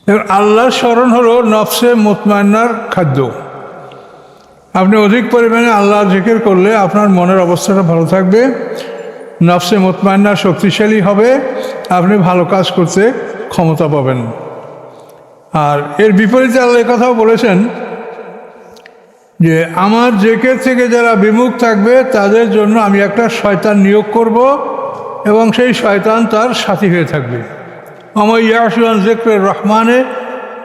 আল্লাহর স্মরণ হলো নফসে মুতমাইন্নার খাদ্য। আপনি অধিক পরিমাণে আল্লাহ জিকির করলে আপনার মনের অবস্থাটা ভালো থাকবে, নফসে মুতমাইন্না শক্তিশালী হবে, আপনি ভালো কাজ করতে ক্ষমতা পাবেন। আর এর বিপরীতে আল্লাহ কথাও বলেছেন যে আমার জিকির থেকে যারা বিমুখ থাকবে তাদের জন্য আমি একটা শয়তান নিয়োগ করব এবং সেই শয়তান তার সাথী হয়ে থাকবে। আমার ইয়াসুয়ান জিক্রের রহমানে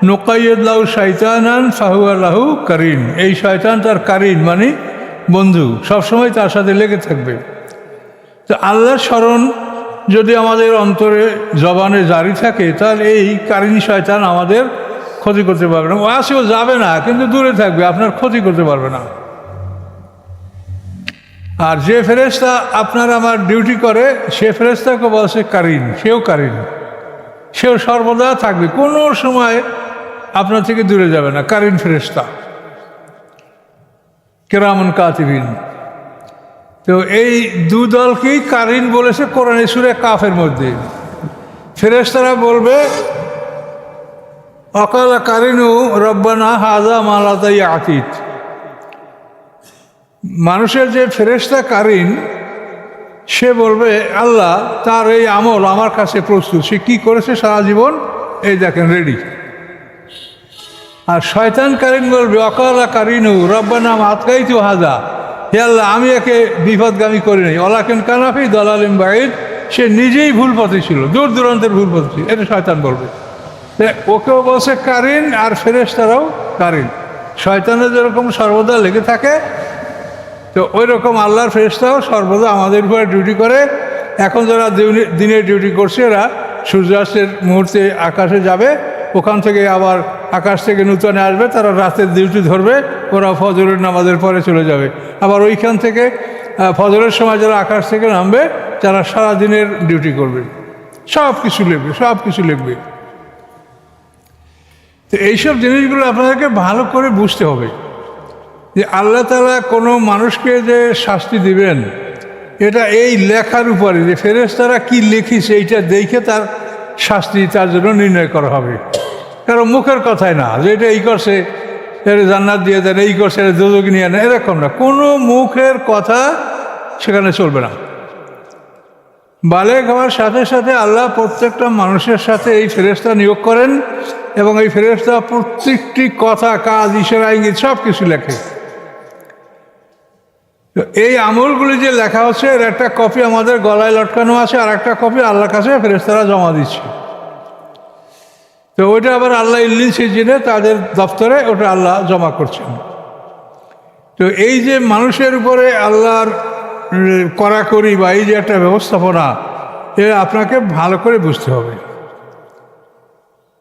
নোকাইয়ুল্লাহু শয়তানান ফাহুয়া লাহু কারিন। এই শয়তান তার কারিন মানে বন্ধু, সবসময় তার সাথে লেগে থাকবে। তো আল্লাহর স্মরণ যদি আমাদের অন্তরে জবানে জারি থাকে তাহলে এই কারিন শয়তান আমাদের ক্ষতি করতে পারবে না। ও আসেও যাবে না, কিন্তু দূরে থাকবে, আপনার ক্ষতি করতে পারবে না। আর যে ফেরেশতা আপনার আমার ডিউটি করে সে ফেরেশতাকে বলছে কারিন, সেও কারিন, সেও সর্বদা থাকবে, কোনো সময় আপনার থেকে দূরে যাবে না। কারিন ফেরেশতা, কিরামান কাতিবিন। তো এই দুদলকেই কারিন বলেছে কোরআনে সূরা কাফের মধ্যে। ফেরেশতারা বলবে অকালা কারিনু রব্বানা হাযা মা লা ইয়াতিত। মানুষের যে ফেরেশতা কারিন সে বলবে আল্লাহ তার এই আমল আমার কাছে প্রস্তুত, সে কী করেছে সারা জীবন এই দেখেন রেডি। আর শয়তান কারিন বলবে অকালা কারিনু রব্বানা মাতকাইতু হাযা, হে আল্লাহ আমি একে বিপদগামী করি নাই, ওয়ালাকিন কানাফি দালালিম বাঈদ, সে নিজেই ভুল পথে ছিল, দূর দূরান্তের ভুল পথে ছিল, এটা শয়তান বলবে। ওকেও বলছে কারিন আর ফেরেশতারাও কারিন। শয়তানের যেরকম সর্বদা লেগে থাকে তো ওই রকম আল্লাহর ফেরেশতাও সর্বদা আমাদের উপরে ডিউটি করে। এখন যারা দিনে ডিউটি করছে এরা সূর্যাস্তের মুহূর্তে আকাশে যাবে, ওখান থেকে আবার আকাশ থেকে নূতনে আসবে, তারা রাতের ডিউটি ধরবে, ওরা ফজরের নামাজের পরে চলে যাবে। আবার ওইখান থেকে ফজরের সময় যারা আকাশ থেকে নামবে তারা সারাদিনের ডিউটি করবে, সব কিছু লিখবে, সব কিছু লিখবে। তো এইসব জিনিসগুলো আপনাদেরকে ভালো করে বুঝতে হবে যে আল্লাহ তাআলা কোনো মানুষকে যে শাস্তি দিবেন এটা এই লেখার উপরে, যে ফেরেশতারা কি লিখিছে এইটা দেখে তার শাস্তি তার জন্য নির্ণয় করা হবে। কারণ মুখের কথাই না যে এটা এই করছে এটা জান্নাত দিয়ে দেন, এই করছে এটা দোজখ নিয়ে নেয়, এরকম না। কোনো মুখের কথা সেখানে চলবে না। বালেগ হওয়ার সাথে সাথে আল্লাহ প্রত্যেকটা মানুষের সাথে এই ফেরেশতা নিয়োগ করেন এবং এই ফেরেশতা প্রত্যেকটি কথা, কাজ, ইশারা, ইঙ্গিত সব কিছু লেখে। তো এই আমলগুলি যে লেখা হচ্ছে এর একটা কপি আমাদের গলায় লটকানো আছে, আর একটা কপি আল্লাহর কাছে ফেরেশতারা জমা দিচ্ছে। তো ওইটা আবার আল্লাহ ইল্লিন সিজিনে তাদের দপ্তরে ওটা আল্লাহ জমা করছেন। তো এই যে মানুষের উপরে আল্লাহর কড়াকড়ি বা এই যে একটা ব্যবস্থাপনা, এ আপনাকে ভালো করে বুঝতে হবে।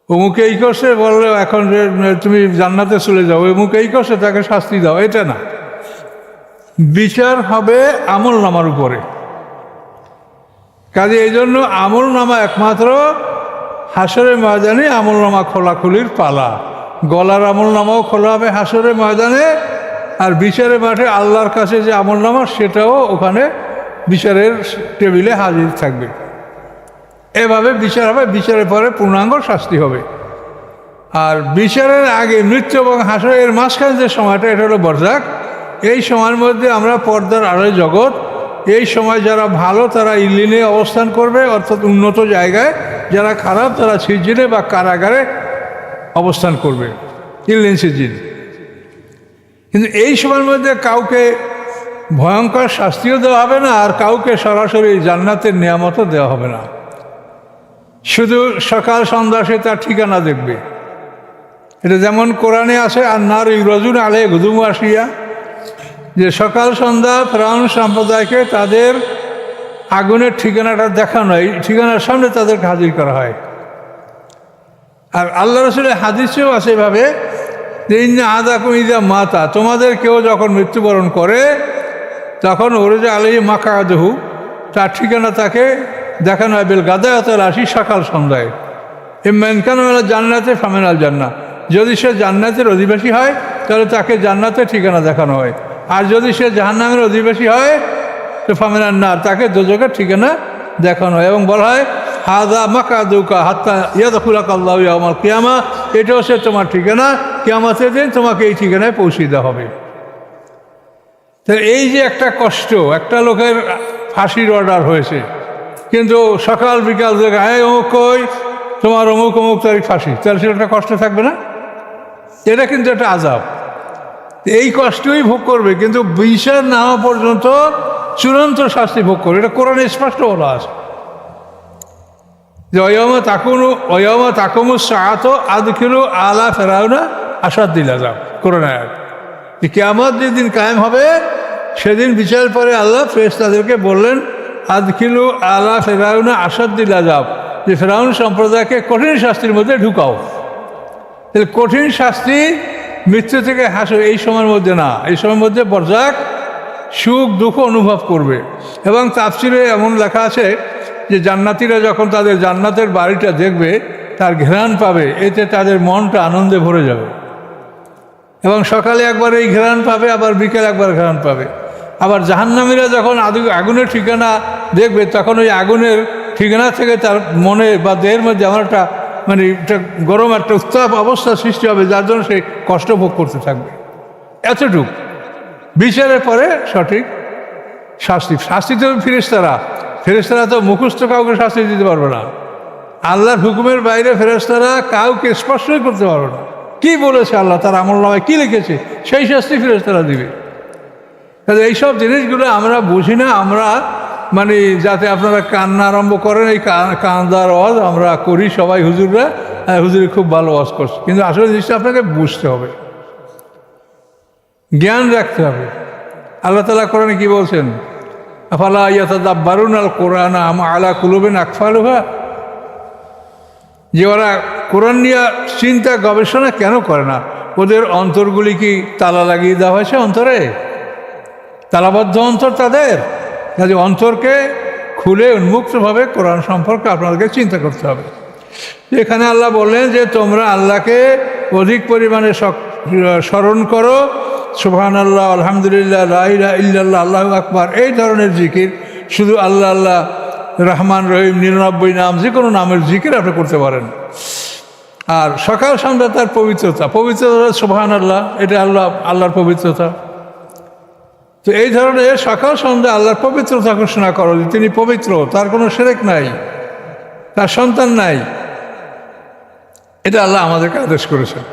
অমুকে এই করছে বললে এখন যে তুমি জান্নাতে চলে যাও, অমুকে এই করছে তাকে শাস্তি দাও, এটা না। বিচার হবে আমল নামার উপরে। কাজে এই জন্য আমল নামা একমাত্র হাসরের ময়দানে আমল নামা খোলাখুলির পালা। গলার আমল নামাও খোলা হবে হাসরের ময়দানে, আর বিচারের মাঠে আল্লাহর কাছে যে আমল নামা সেটাও ওখানে বিচারের টেবিলে হাজির থাকবে। এভাবে বিচার হবে, বিচারের পরে পূর্ণাঙ্গ শাস্তি হবে। আর বিচারের আগে মৃত্যু এবং হাসরের মাঝখানে যে সময়টা, এটা হলো বরজাক। এই সময়ের মধ্যে আমরা পর্দার আড়ালে জগৎ, এই সময় যারা ভালো তারা ইল্লিনে অবস্থান করবে, অর্থাৎ উন্নত জায়গায়, যারা খারাপ তারা সিজিনে বা কারাগারে অবস্থান করবে, ইল্লিন সিজিন। কিন্তু এই সময়ের মধ্যে কাউকে ভয়ঙ্কর শাস্তিও দেওয়া হবে না, আর কাউকে সরাসরি জান্নাতের নিয়ামতও দেওয়া হবে না। শুধু সকাল সন্ধ্যা সে তার ঠিকানা দেখবে। এটা যেমন কোরআনে আছে আর নার ইউরাজুন আলে গুদুমু আসিয়া, যে সকাল সন্ধ্যা ফেরাউন সম্প্রদায়কে তাদের আগুনের ঠিকানাটা দেখানো হয়, ঠিকানার সামনে তাদেরকে হাজির করা হয়। আর আল্লাহ রাসূলের হাদিসেও আছে এভাবে যে ইন্না আহাদাকুম ইযা মাতা, তোমাদের কেউ যখন মৃত্যুবরণ করে তখন ওরজা আলাইহি মাকআদুহু, তার ঠিকানা তাকে দেখানো হয় বিল গাদায়াতিল আশি, সকাল সন্ধ্যায়। ইম্মা ইন কানা মিনাল জান্নাতি ফামিনাল জান্নাহ, যদি সে জান্নাতের অধিবাসী হয় তাহলে তাকে জান্নাতের ঠিকানা দেখানো হয়, আর যদি সে জাহান্নামের অধিবাসী হয় তো ফামিনান নার, তাকে দোজখের ঠিকানা দেখানো হয়। এবং বলা হয় হাদা মাকাদুকা হাত্তা ইয়াদখুলাকা আল্লাহু ইয়াওমাল কিয়ামা, এটা হচ্ছে তোমার ঠিকানা, কিয়ামতের দিন তোমাকে এই ঠিকানায় পৌঁছে দেওয়া হবে। তো এই যে একটা কষ্ট, একটা লোকের ফাঁসির অর্ডার হয়েছে, কিন্তু সকাল বিকাল থেকে হ্যাঁ অমুক কই তোমার অমুক অমুক তারিখ ফাঁসি, তাহলে সেটা একটা কষ্ট থাকবে না? এটা কিন্তু একটা আযাব। এই কষ্টই ভোগ করবে, কিন্তু বিচার না হওয়া পর্যন্ত চূড়ান্ত শাস্তি ভোগ করবে। এটা কোরআনে স্পষ্ট বলা আছে যে ওয়াইয়ামা তাকুমু সাআতু আদখিলু আলা ফিরআউনা আশাদ্দিল আযাব। কোরআনে যে কিয়ামত যেদিন কায়েম হবে সেদিন বিচারের পরে আল্লাহ ফেরেশতাদেরকে বললেন আদখিলু আলা ফিরআউনা আশাদ্দিল আযাব, যে ফিরআউন সম্প্রদায়কে কঠিন শাস্তির মধ্যে ঢুকাও। তাহলে কঠিন শাস্তি মৃত্যু থেকে হাসর এই সময়ের মধ্যে না, এই সময়ের মধ্যে বরজাক সুখ দুঃখ অনুভব করবে। এবং তাফসিরে এমন লেখা আছে যে জান্নাতীরা যখন তাদের জান্নাতের বাড়িটা দেখবে, তার ঘ্রাণ পাবে, এতে তাদের মনটা আনন্দে ভরে যাবে। এবং সকালে একবার এই ঘ্রাণ পাবে, আবার বিকেল একবার ঘ্রাণ পাবে। আবার জাহান্নামীরা যখন আগুনের ঠিকানা দেখবে, তখন ওই আগুনের ঠিকানা থেকে তার মনে বা দেহের মধ্যে এমন একটা মানে একটা গরম একটা উত্তাপ অবস্থা সৃষ্টি হবে, যার জন্য সে কষ্ট ভোগ করতে থাকবে। এতটুক বিচারের পরে সঠিক শাস্তি। শাস্তি তো ফেরেশতারা তো মুখস্থ কাউকে শাস্তি দিতে পারবে না। আল্লাহর হুকুমের বাইরে ফেরেশতারা কাউকে স্পর্শই করতে পারবে না। কি বলেছে আল্লাহ, তার আমলনামায় কি লিখেছে, সেই শাস্তি ফেরেশতারা দিবে। তাহলে এইসব জিনিসগুলো আমরা বুঝি না, আমরা মানে যাতে আপনারা কান্না আরম্ভ করেন, এই কান্দার ওয়াজ আমরা করি সবাই, হুজুররা হুজুরে খুব ভালো ওয়াজ করছে, কিন্তু আসলে জিনিসটা আপনাকে বুঝতে হবে, জ্ঞান রাখতে হবে। আল্লাহ তাআলা কোরআনে কি বলছেন, আফালা ইয়াতাদাব্বারুনাল কোরআন আম আলা কুলুবিন আকফালুহা, যে ওরা কোরআন নিয়ে চিন্তা গবেষণা কেন করে না? ওদের অন্তরগুলি কি তালা লাগিয়ে দেওয়া হয়েছে? অন্তরে তালাবদ্ধ অন্তর তাদের। কাজে অন্তরকে খুলে উন্মুক্তভাবে কোরআন সম্পর্কে আপনাদেরকে চিন্তা করতে হবে। এখানে আল্লাহ বললেন যে তোমরা আল্লাহকে অধিক পরিমাণে স্মরণ করো, সুবহানাল্লাহ, আলহামদুলিল্লাহ, লা ইলাহা ইল্লাল্লাহ, আল্লাহু আকবার, এই ধরনের জিকির। শুধু আল্লাহ আল্লাহ, রহমান রহিম, 99 নাম, যে কোনো নামের জিকির আপনি করতে পারেন। আর সকাল সন্ধ্যা তার পবিত্রতা সুবহানাল্লাহ, এটা আল্লাহর পবিত্রতা। তো এই ধরনের সকাল সন্ধ্যা আল্লাহর পবিত্রতা ঘোষণা করো যে তিনি পবিত্র, তার কোনো শিরক নাই, তার সন্তান নাই। এটা আল্লাহ আমাদেরকে আদেশ করেছেন।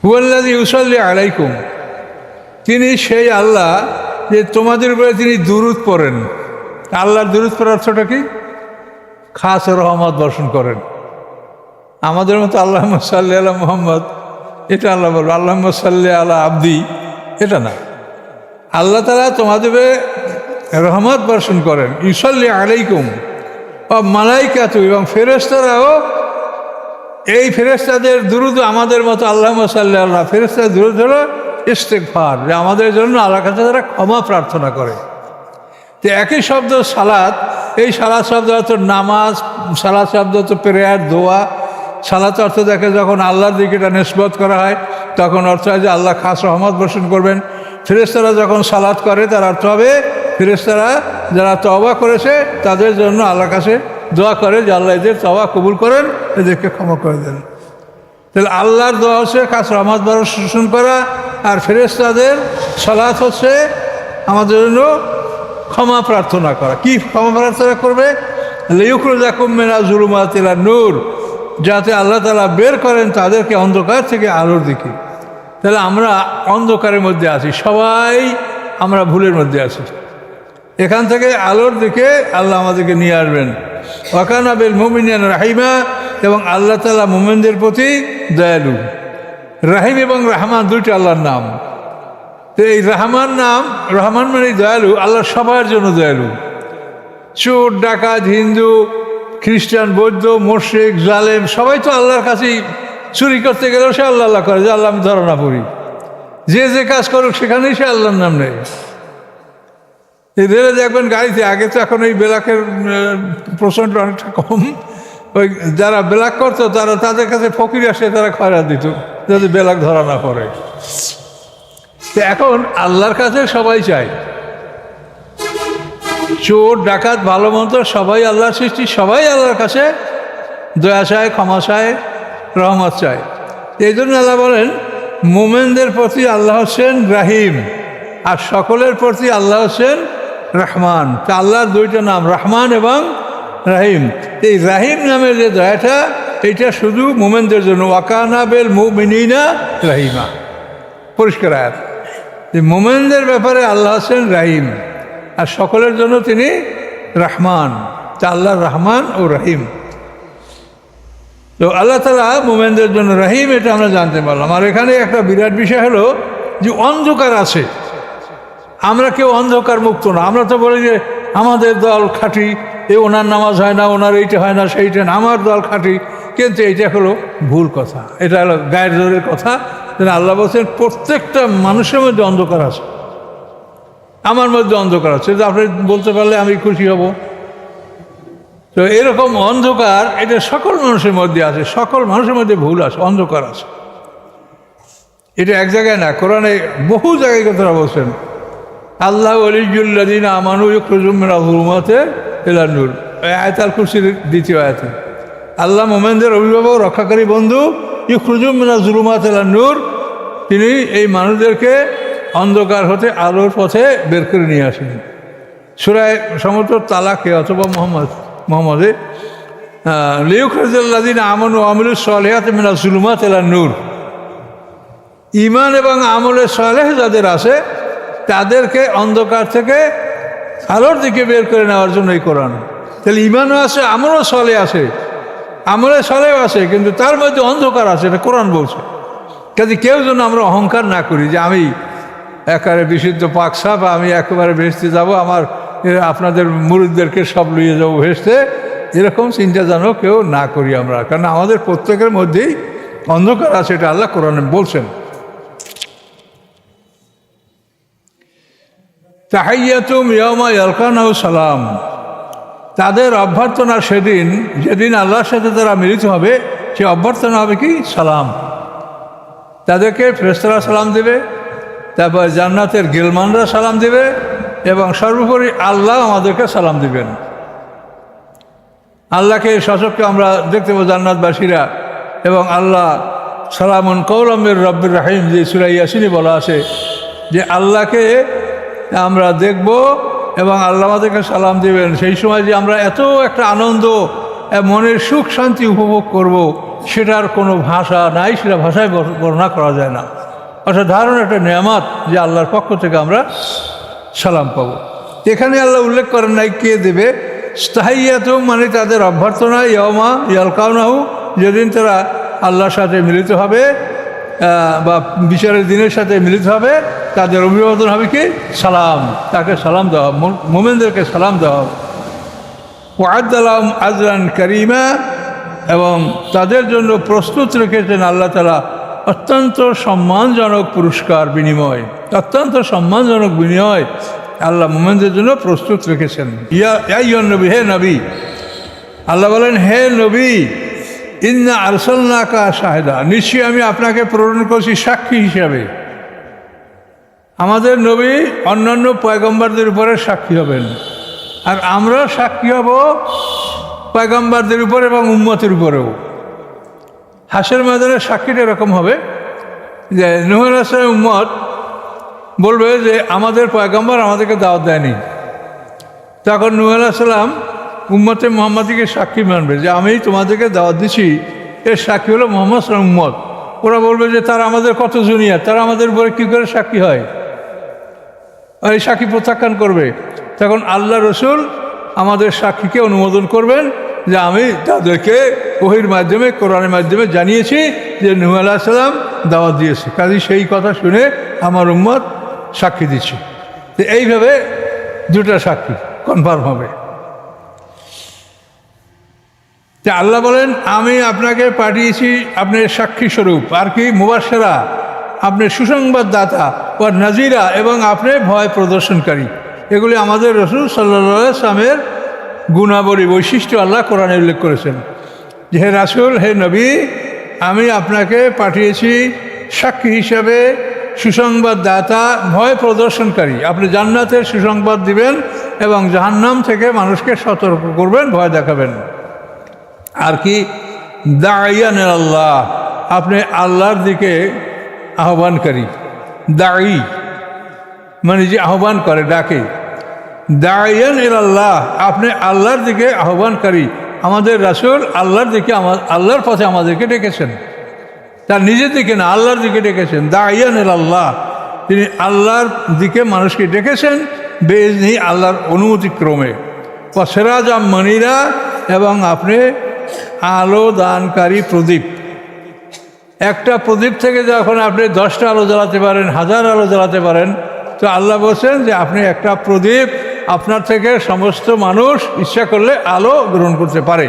হুয়াল্লাযী ইউসাল্লি আলাইকুম, তিনি সেই আল্লাহ যে তোমাদের উপরে তিনি দুরূদ পড়েন। আল্লাহর দুরূদ পড়ার অর্থটা কি? খাস রহমত বর্ষণ করেন। আমাদের মতো আল্লাহুম্মা সাল্লি আলা মুহাম্মদ, এটা আল্লাহ বলবে, আল্লাহুম্মা সাল্লি আলা আবদি, এটা না। আল্লাহ তাআলা তোমাদের রহমত বর্ষণ করেন। ইউসাল্লি আলাইকুম ও মালাইকাতু, এবং ফেরেশতারাও, এই ফেরেশতাদের দুরূদ আমাদের মতো আল্লাহুম্মা সাল্লি আলা, ফেরেশতাদের দুরূদ হলো ইস্তেগফার, যে আমাদের জন্য আল্লাহর কাছে তারা ক্ষমা প্রার্থনা করে। তো একই শব্দ সালাত, এই সালাত শব্দ অর্থ নামাজ, সালাত শব্দ অর্থ প্রেয়ার, দোয়া। সালাত অর্থ দেখে যখন আল্লাহর দিকে এটা নিসবত করা হয়, তখন অর্থ হয় যে আল্লাহ খাস রহমত বর্ষণ করবেন। ফেরেশতারা যখন সালাত করে, তার অর্থ হবে ফেরেশতারা যারা তওবা করেছে তাদের জন্য আল্লাহর কাছে দোয়া করে যে আল্লাহ এদের তওবা কবুল করেন, এদেরকে ক্ষমা করে দেন। তাহলে আল্লাহর দোয়া হচ্ছে খাস রহমত বর্ষণ করা, আর ফেরেশতাদের সালাত হচ্ছে আমাদের জন্য ক্ষমা প্রার্থনা করা। কি ক্ষমা প্রার্থনা করবে? লিইখরিজাকুম মিনাজ যুলুমাতি ইলান নূর, যাতে আল্লাহ তাআলা বের করেন তাদেরকে অন্ধকার থেকে আলোর দিকে। তাহলে আমরা অন্ধকারের মধ্যে আছি, সবাই আমরা ভুলের মধ্যে আছি। এখান থেকে আলোর দিকে আল্লাহ আমাদেরকে নিয়ে আসবেন। ওয়া কানা বিল মুমিনিনা রাহিমা, এবং আল্লাহ তাআলা মুমিনদের প্রতি দয়ালু। রাহিম এবং রহমান দুইটা আল্লাহর নাম। তো এই রহমান নাম, রহমান মানে দয়ালু, আল্লাহ সবার জন্য দয়ালু। চোর, ডাকাত, হিন্দু, খ্রিস্টান, বৌদ্ধ, মুশরিক, জালেম, সবাই তো আল্লাহর কাছেই চুরি করতে গেলেও সে আল্লাহ আল্লাহ করে যে আল্লাহ আমি ধরা না পড়ি। যে যে কাজ করুক সেখানেই সে আল্লাহর নাম নেই। এই রেলে দেখবেন গাড়িতে, আগে তো এখন এই বেলাকের প্রচণ্ড অনেকটা কম, ওই যারা বেলাক করতো তারা, তাদের কাছে ফকির আসে, তারা খয়রাত দিত যাতে বেলাক ধরা না পড়ে। তো এখন আল্লাহর কাছে সবাই চায়, চোর ডাকাত ভালো মন্দ সবাই আল্লাহর সৃষ্টি, সবাই আল্লাহর কাছে দয়া চায়, ক্ষমা চায়, রহমত চায়। এই জন্য আল্লাহ বলেন মোমেনদের প্রতি আল্লাহ হচ্ছেন রাহিম, আর সকলের প্রতি আল্লাহ হচ্ছেন রহমান। তা আল্লাহর দুইটা নাম রহমান এবং রাহিম। এই রাহিম নামের যে দয়াটা, এটা শুধু মোমেনদের জন্য। ওয়াকানা বিল মুমিনিনা রাহিমা, পরিষ্কার আয়াত। এই মোমেনদের ব্যাপারে আল্লাহ হচ্ছেন রাহিম, আর সকলের জন্য তিনি রহমান। তা আল্লাহ রহমান ও রাহিম। তো আল্লাহ তাআলা মোমেনদের জন্য রাহিম, এটা আমরা জানতে পারলাম। আর এখানে একটা বিরাট বিষয় হলো যে অন্ধকার আছে, আমরা কেউ অন্ধকার মুক্ত না। আমরা তো বলি যে আমাদের দল খাঁটি, ওনার নামাজ হয় না, ওনার এইটা হয় না, সেইটা না, আমার দল খাঁটি। কিন্তু এইটা হলো ভুল কথা, এটা হলো গায়ের জোরের কথা। আল্লাহ বলছেন প্রত্যেকটা মানুষের মধ্যে অন্ধকার আছে, আমার মধ্যে অন্ধকার আছে। আপনি বলতে পারলে আমি খুশি হব। তো এরকম অন্ধকার এটা সকল মানুষের মধ্যে আছে, সকল মানুষের মধ্যে ভুল আছে, অন্ধকার আছে। এটা এক জায়গায় না, কোরআনে বহু জায়গায় কথাটা বলছেন। আল্লাহ ওয়ালিয়ুল্লাযীনা আমানু ইখরুজুহুম মিনাজ যুলুমাতি ইলান নূর, আয়াতুল কুরসির দ্বিতীয় আয়াতে। আল্লাহ মোমেনদের অভিভাবক, রক্ষাকারী বন্ধু। ইখরুজুহুম মিনাজ যুলুমাতি ইলান নূর, তিনি এই মানুষদেরকে অন্ধকার হতে আলোর পথে বের করে নিয়ে আসেন। সূরা সমস্ত তালাকে অথবা মোহাম্মদে লিইখরিজাল্লাযীনা আমানু ওয়া আমিলুস সালিহাতি মিনাজ যুলুমাতি ইলান নূর, ঈমান এবং আমলে সালেহ যাদের আছে তাদেরকে অন্ধকার থেকে আলোর দিকে বের করে নেওয়ার জন্য এই কোরআন। তাহলে ঈমানও আছে, আমলও সালেহ আছে, আমলে সালেহ আছে, কিন্তু তার মধ্যে অন্ধকার আছে, এটা কোরআন বলছে। কাজে কেউ যেন আমরা অহংকার না করি যে আমি একেবারে বিশুদ্ধ পাকসাপ, আমি একেবারে ভেস্তে যাব, আমার আপনাদের মুরিদদেরকে সব লইয়ে যাবো ভেস্তে, এরকম চিন্তা যেন কেউ না করি আমরা। কারণ আমাদের প্রত্যেকের মধ্যেই অন্ধকার আছে, এটা আল্লাহ কোরআনে বলছেন। তাহিয়াতুম ইয়াওমা ইয়ালকানাহু সালাম, তাদের অভ্যর্থনা সেদিন, যেদিন আল্লাহর সাথে তারা মিলিত হবে, সে অভ্যর্থনা হবে কি? সালাম। তাদেরকে ফেরেশতারা সালাম দেবে, তারপর জান্নাতের গিলমানরা সালাম দেবে, এবং সর্বোপরি আল্লাহ আমাদেরকে সালাম দিবেন। আল্লাহকে সচক্ষে আমরা দেখতে পাবো জান্নাতবাসীরা, এবং আল্লাহ সালামুন কওলাম মির রব্বির রাহিম, যে সূরা ইয়াসিনে বলা আছে যে আল্লাহকে আমরা দেখব এবং আল্লাহ আমাদেরকে সালাম দেবেন। সেই সময় যে আমরা এত একটা আনন্দ, মনের সুখ শান্তি উপভোগ করব, সেটার কোনো ভাষা নাই, সেটা ভাষায় বর্ণনা করা যায় না। অসাধারণ একটা নেয়ামত যে আল্লাহর পক্ষ থেকে আমরা সালাম পাব। এখানে আল্লাহ উল্লেখ করেন নাই কে দেবে। তাহিয়াতুম মানে তাদের অভ্যর্থনা, ইয়াওমা ইয়ালকাউনাহু, যেদিন তারা আল্লাহর সাথে মিলিত হবে বা বিচারের দিনের সাথে মিলিত হবে, তাদের অভিবাদন হবে কি? সালাম। তাকে সালাম দেওয়া, মোমেনদেরকে সালাম দেওয়া হবে। ওয়া'আদ্দা লাহুম আজরান কারীমা, এবং তাদের জন্য প্রস্তুত রেখেছেন আল্লাহ তাআলা অত্যন্ত সম্মানজনক পুরস্কার, বিনিময়, অত্যন্ত সম্মানজনক বিনিময় আল্লাহ মোমেনদের জন্য প্রস্তুত রেখেছেন। ইয়া আইয়ুহান নবী, হে নবী, আল্লাহ বলেন হে নবী, ইন্না আরসালনাকা শাহিদা, নিশ্চয়ই আমি আপনাকে প্রেরণ করছি সাক্ষী হিসাবে। আমাদের নবী অন্যান্য পয়গম্বরদের উপরে সাক্ষী হবেন, আর আমরা সাক্ষী হব পয়গম্বরদের উপর এবং উম্মতের উপরেও। হাসরের ময়দানের সাক্ষীটা এরকম হবে যে নূহ আলাইহিস সালামের উম্মত বলবে যে আমাদের পয়গম্বর আমাদেরকে দাওয়াত দেয়নি। তখন নূহ আলাইহিস সালাম উম্মতে মুহাম্মাদিকে সাক্ষী মানবে যে আমি তোমাদেরকে দাওয়াত দিছি, এর সাক্ষী হলো মুহাম্মদ সাল্লাল্লাহু আলাইহি ওয়াসাল্লাম উম্মত। ওরা বলবে যে তারা আমাদের কত জুনিয়র, তারা আমাদের উপরে কী করে সাক্ষী হয়, আর এই সাক্ষী প্রত্যাখ্যান করবে। তখন আল্লাহ রসুল আমাদের সাক্ষীকে অনুমোদন করবেন যে আমি তাদেরকে ওহীর মাধ্যমে, কোরআনের মাধ্যমে জানিয়েছি যে নূহ আলাইহিস সালাম দাওয়াত দিয়েছে, কাজে সেই কথা শুনে আমার উম্মত সাক্ষী দিচ্ছে। তো এইভাবে দুটা সাক্ষী কনফার্ম হবে। তা আল্লাহ বলেন আমি আপনাকে পাঠিয়েছি আপনার সাক্ষী স্বরূপ, আর কি মুবাশশিরা, আপনার সুসংবাদদাতা, ও নাজিরা, এবং আপনি ভয় প্রদর্শনকারী। এগুলি আমাদের রাসূল সাল্লাল্লাহু আলাইহি ওয়াসাল্লামের গুণাবলী, বৈশিষ্ট্য আল্লাহ কোরআনে উল্লেখ করেছেন যে হে রাসূল, হে নবী, আমি আপনাকে পাঠিয়েছি সাক্ষী হিসাবে, সুসংবাদদাতা, ভয় প্রদর্শনকারী। আপনি জান্নাতের সুসংবাদ দিবেন এবং জাহান্নাম থেকে মানুষকে সতর্ক করবেন, ভয় দেখাবেন। আর কি, দাইয়ান আল্লাহ, আপনি আল্লাহর দিকে আহ্বানকারী। দায়ী মানে যে আহ্বান করে, ডাকে। দাইয়ান আল্লাহ, আপনি আল্লাহর দিকে আহ্বানকারী। আমাদের রাসূল আল্লাহর দিকে, আল্লাহর পথে আমাদেরকে ডেকেছেন, তার নিজের দিকে না, আল্লাহর দিকে ডেকেছেন। দাইয়ান আল্লাহ, তিনি আল্লাহর দিকে মানুষকে ডেকেছেন বেইজনি, আল্লাহর অনুমতিক্রমে। সিরাজাম মনিরা, এবং আপনি আলো দানকারী প্রদীপ। একটা প্রদীপ থেকে যখন আপনি 10টা আলো জ্বালাতে পারেন, 1000 আলো জ্বালাতে পারেন, তো আল্লাহ বলছেন যে আপনি একটা প্রদীপ, আপনার থেকে সমস্ত মানুষ ইচ্ছা করলে আলো গ্রহণ করতে পারে।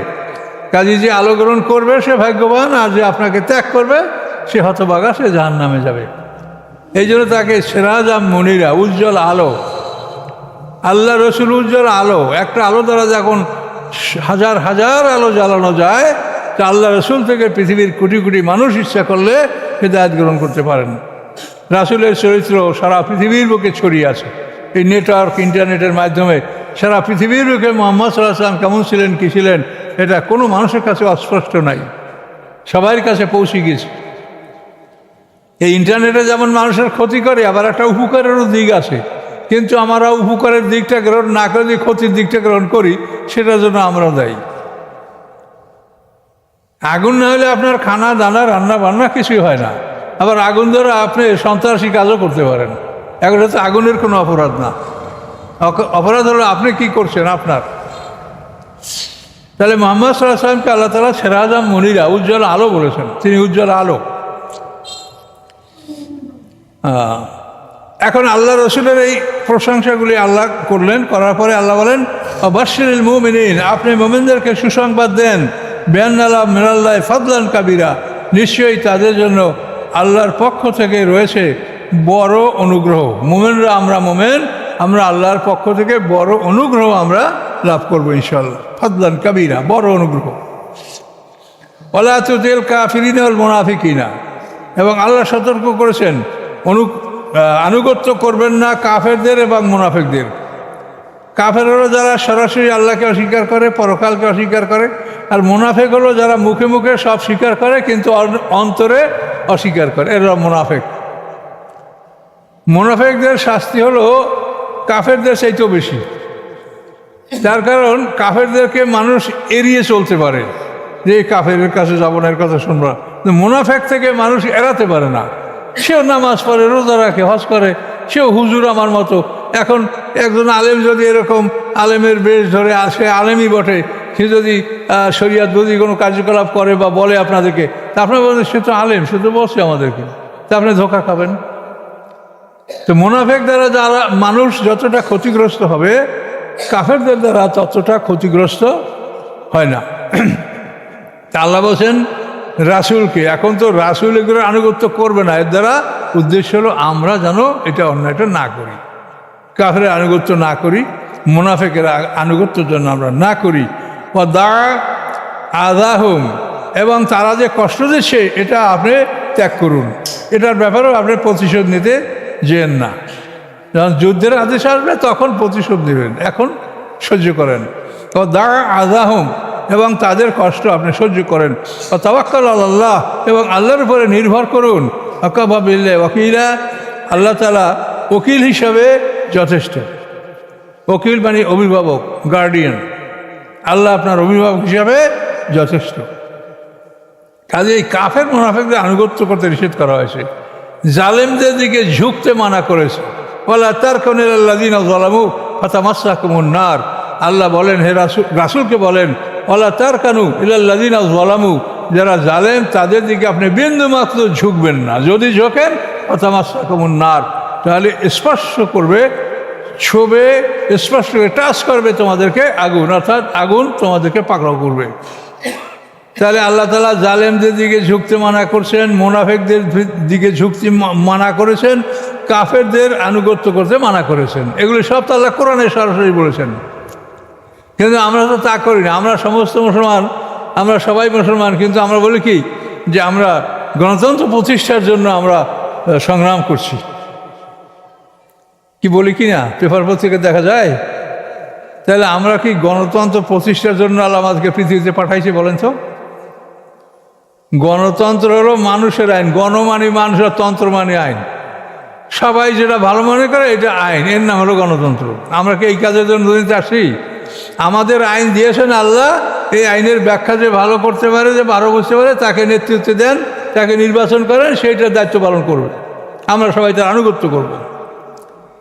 কাজে যে আলো গ্রহণ করবে সে ভাগ্যবান, আর যে আপনাকে ত্যাগ করবে সে হতভাগা, সে জাহান্নামে যাবে। এই জন্য তাকে সিরাজাম মুনিরা, উজ্জ্বল আলো। আল্লাহ রসুল উজ্জ্বল আলো। একটা আলো দ্বারা যখন হাজার হাজার আলো জ্বালানো যায়, তা আল্লাহ রসুল থেকে পৃথিবীর কোটি কোটি মানুষ ইচ্ছা করলে হিদায়াত গ্রহণ করতে পারেন। রাসূলের চরিত্র সারা পৃথিবীর বুকে ছড়িয়ে আছে। এই নেটওয়ার্ক, ইন্টারনেটের মাধ্যমে সারা পৃথিবীর বুকে মুহাম্মদ সাল্লাল্লাহু আলাইহি ওয়াসাল্লাম কেমন ছিলেন, কী ছিলেন, এটা কোনো মানুষের কাছে অস্পষ্ট নাই, সবার কাছে পৌঁছে গেছে। এই ইন্টারনেটে যেমন মানুষের ক্ষতি করে, আবার একটা উপকারেরও দিক আছে। কিন্তু আমরা উপকারের দিকটা গ্রহণ না করে যদি ক্ষতির দিকটা গ্রহণ করি, সেটার জন্য আমরাও দায়ী। আগুন না হলে আপনার খানা দানা রান্না বান্না কিছুই হয় না। আবার আগুন দ্বারা আপনি সন্ত্রাসী কাজও করতে পারেন। এখন তো আগুনের কোনো অপরাধ না, অপরাধ হলো আপনি কি করছেন আপনার। তাহলে মুহাম্মদ সাল্লাল্লাহু আলাইহি ওয়াসাল্লামকে আল্লাহ তাআলা সিরাজাম মুনিরা, উজ্জ্বল আলো বলেছেন। তিনি উজ্জ্বল আলো। এখন আল্লাহ রসুলের এই প্রশংসাগুলি আল্লাহ করলেন, করার পরে আল্লাহ বলেন বাশশিরিল মুমিনিন, আপনি মুমিনদেরকে সুসংবাদ দেন, বিআন্না মিনাল্লাহি ফাদলান কাবীরা, নিশ্চয়ই তাদের জন্য আল্লাহর পক্ষ থেকে রয়েছে বড় অনুগ্রহ। মুমিনরা, আমরা মুমিন, আমরা আল্লাহর পক্ষ থেকে বড় অনুগ্রহ আমরা লাভ করবো ইনশাআল্লাহ। ফাদলান কাবীরা, বড় অনুগ্রহ। ওয়ালা তুতিল কাফিরিনা ওয়াল মুনাফিকিনা, এবং আল্লাহ সতর্ক করেছেন আনুগত্য করবেন না কাফেরদের এবং মুনাফিকদের। কাফের হলো যারা সরাসরি আল্লাহকে অস্বীকার করে, পরকালকে অস্বীকার করে, আর মুনাফিক হলো যারা মুখে মুখে সব স্বীকার করে কিন্তু অন্তরে অস্বীকার করে, এরা মুনাফিক। মুনাফিকদের শাস্তি হলো কাফেরদের চাইতেও বেশি। তার কারণ কাফেরদেরকে মানুষ এড়িয়ে চলতে পারে, যে এই কাফেরের কাছে যাবো না, এর কথা শুনবো না। মুনাফিক থেকে মানুষ এড়াতে পারে না। সেও নামাজ পড়ে, রোজা রাখে, হজ করে, সেও হুজুর আমার মতো। এখন একজন আলেম যদি এরকম আলেমের বেশ ধরে আসে, আলেমই বটে, সে যদি শরিয়াত যদি কোনো কার্যকলাপ করে বা বলে আপনাদেরকে, তা আপনার বলেন সে তো আলেম, সে তো বলছে আমাদেরকে, তা আপনি ধোঁকা খাবেন। তো মুনাফিক দ্বারা যারা মানুষ যতটা ক্ষতিগ্রস্ত হবে, কাফেরদের দ্বারা ততটা ক্ষতিগ্রস্ত হয় না। তা আল্লাহ বলছেন রাসূলকে, এখন তো রাসূল এগুলো আনুগত্য করবে না, এর দ্বারা উদ্দেশ্য হলো আমরা যেন এটা অন্যায়টা না করি, কাফেরের আনুগত্য না করি, মুনাফিকের আনুগত্যের জন্য আমরা না করি। ও দা আযাহুম, এবং তারা যে কষ্ট দিচ্ছে এটা আপনি ত্যাগ করুন। এটার ব্যাপারেও আপনি প্রতিশোধ নিতে যেন না। যখন যুদ্ধের আদেশ আসবে তখন প্রতিশোধ নেবেন, এখন সহ্য করেন। ও দা আযাহুম, এবং তাদের কষ্ট আপনি সহ্য করেন। ও তাওয়াক্কাল আলাল্লাহ, এবং আল্লাহর উপরে নির্ভর করুন। ওয়াকাফা বিল্লাহি ওয়াকিলা, আল্লাহ তাআলা ওকিল হিসাবে যথেষ্ট। ওকিল মানে অভিভাবক, গার্ডিয়ান। আল্লাহ আপনার অভিভাবক হিসাবে যথেষ্ট। কাজে এই কাফের মুনাফিকদের আনুগত্য করতে নিষেধ করা হয়েছে, জালেমদের দিকে ঝুঁকতে মানা করেছে। ওয়ালা তারকুনু ইলাল্লাযিনা যালামু ফাতামাসসাকুমুন নার, আল্লাহ বলেন হে রাসূলকে বলেন ওয়ালা তারকানু ইলাল্লাযিনা যালামু, যারা জালেম তাদের দিকে আপনি বিন্দু মাত্র ঝুঁকবেন না। যদি ঝোঁকেন ফাতামাসসাকুমুন নার, তাহলে স্পর্শ করবে, ছোবে, স্পর্শ টাচ করবে তোমাদেরকে আগুন, অর্থাৎ আগুন তোমাদেরকে পাকড়াও করবে। তাহলে আল্লাহ তাআলা জালেমদের দিকে ঝুঁকতে মানা করছেন, মুনাফিকদের দিকে ঝুঁকতে মানা করেছেন, কাফেরদের আনুগত্য করতে মানা করেছেন। এগুলি সব তো আল্লাহ কোরআনে সরাসরি বলেছেন। কিন্তু আমরা তো তা করি না। আমরা সমস্ত মুসলমান, আমরা সবাই মুসলমান, কিন্তু আমরা বলি কি যে আমরা গণতন্ত্র প্রতিষ্ঠার জন্য আমরা সংগ্রাম করছি, কি বলি কি না? পেপার পত্রিকা দেখা যায় তাহলে আমরা কি গণতন্ত্র প্রতিষ্ঠার জন্য আল্লাহ আমাদেরকে পৃথিবীতে পাঠাইছে বলেন তো? গণতন্ত্র হলো মানুষের আইন। গণ মানে মানুষ, আর তন্ত্র মানে আইন। সবাই যেটা ভালো মনে করে এটা আইন, এর নাম হলো গণতন্ত্র। আমরা কি এই কাজের জন্য দুনিয়াতে আসি? আমাদের আইন দিয়েছেন আল্লাহ, এই আইনের ব্যাখ্যা যে ভালো করতে পারে, যে ভালো বুঝতে পারে, তাকে নেতৃত্ব দেন, তাকে নির্বাচন করেন, সেইটার দায়িত্ব পালন করবে। আমরা সবাই তার আনুগত্য করব।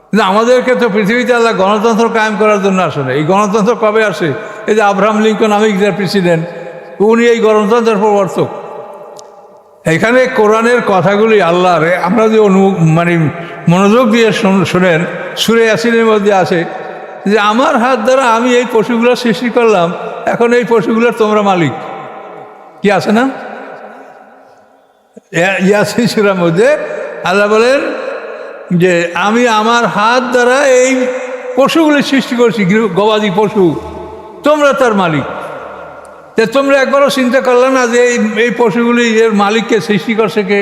কিন্তু আমাদেরকে তো পৃথিবীতে আল্লাহ গণতন্ত্র কায়েম করার জন্য আসলে। এই গণতন্ত্র কবে আসে? এই যে আব্রাহাম লিঙ্কন আমেরিকার প্রেসিডেন্ট, উনি এই গণতন্ত্রের প্রবর্তক। এখানে কোরআনের কথাগুলি আল্লাহর, আমরা যদি মানে মনোযোগ দিয়ে শোনেন, সূরা ইয়াসিনের মধ্যে আছে যে আমার হাত দ্বারা আমি এই পশুগুলো সৃষ্টি করলাম, এখন এই পশুগুলোর তোমরা মালিক। কি আছে না ইয়াসিন সূরার মধ্যে? আল্লাহ বলেন যে আমি আমার হাত দ্বারা এই পশুগুলি সৃষ্টি করছি, গবাদি পশু, তোমরা তার মালিক। তা তোমরা একবারও চিন্তা করলে না যে এই পশুগুলি এর মালিককে সৃষ্টি করছে কে?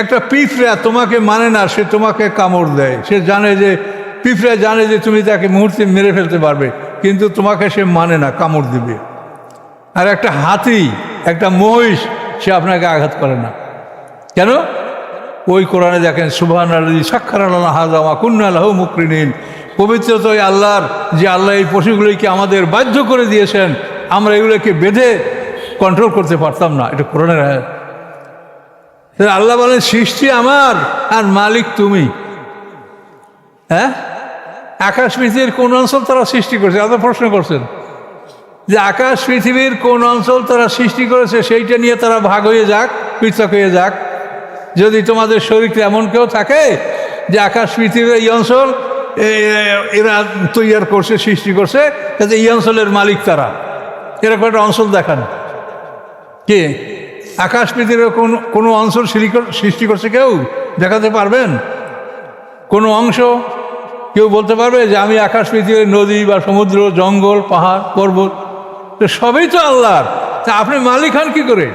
একটা পিঁপড়া তোমাকে মানে না, সে তোমাকে কামড় দেয়। সে জানে যে, পিঁপড়া জানে যে তুমি তাকে মুহূর্তে মেরে ফেলতে পারবে, কিন্তু তোমাকে সে মানে না, কামড় দিবে। আর একটা হাতি, একটা মহিষ, সে আপনাকে আঘাত করে না। কেন? ওই কোরআনে দেখেন, সুবহানাল্লাযী সাখখারা লানা হাযা ওয়া কুন্না লাহু মুকরিনিন। পবিত্র তো ওই আল্লাহর, যে আল্লাহ এই পশুগুলিকে আমাদের বাধ্য করে দিয়েছেন, আমরা এগুলোকে বেঁধে কন্ট্রোল করতে পারতাম না। এটা কোরআনের আয়াত। আল্লাহ বলেন সৃষ্টি আমার আর মালিক তুমি। হ্যাঁ, আকাশ পৃথিবীর কোন অঞ্চল তারা সৃষ্টি করেছে? এত প্রশ্ন করছেন যে আকাশ পৃথিবীর কোন অঞ্চল তারা সৃষ্টি করেছে, সেইটা নিয়ে তারা ভাগ হয়ে যাক, পৃথক হয়ে যাক। যদি তোমাদের শরীরে এমন কেউ থাকে যে আকাশ পৃথিবীর এই অঞ্চল এরা তৈরি করছে, সৃষ্টি করছে, তাতে এই অঞ্চলের মালিক তারা, এরকম একটা অঞ্চল দেখান। কি আকাশ পৃথিবীর কোনো অঞ্চল সৃষ্টি করছে কেউ? দেখাতে পারবেন? কোনো অংশ কেউ বলতে পারবে যে আমি আকাশ পৃথিবীর নদী বা সমুদ্র, জঙ্গল, পাহাড়, পর্বত, তো সবই তো আল্লাহর। তা আপনি মালিক হন কি করে?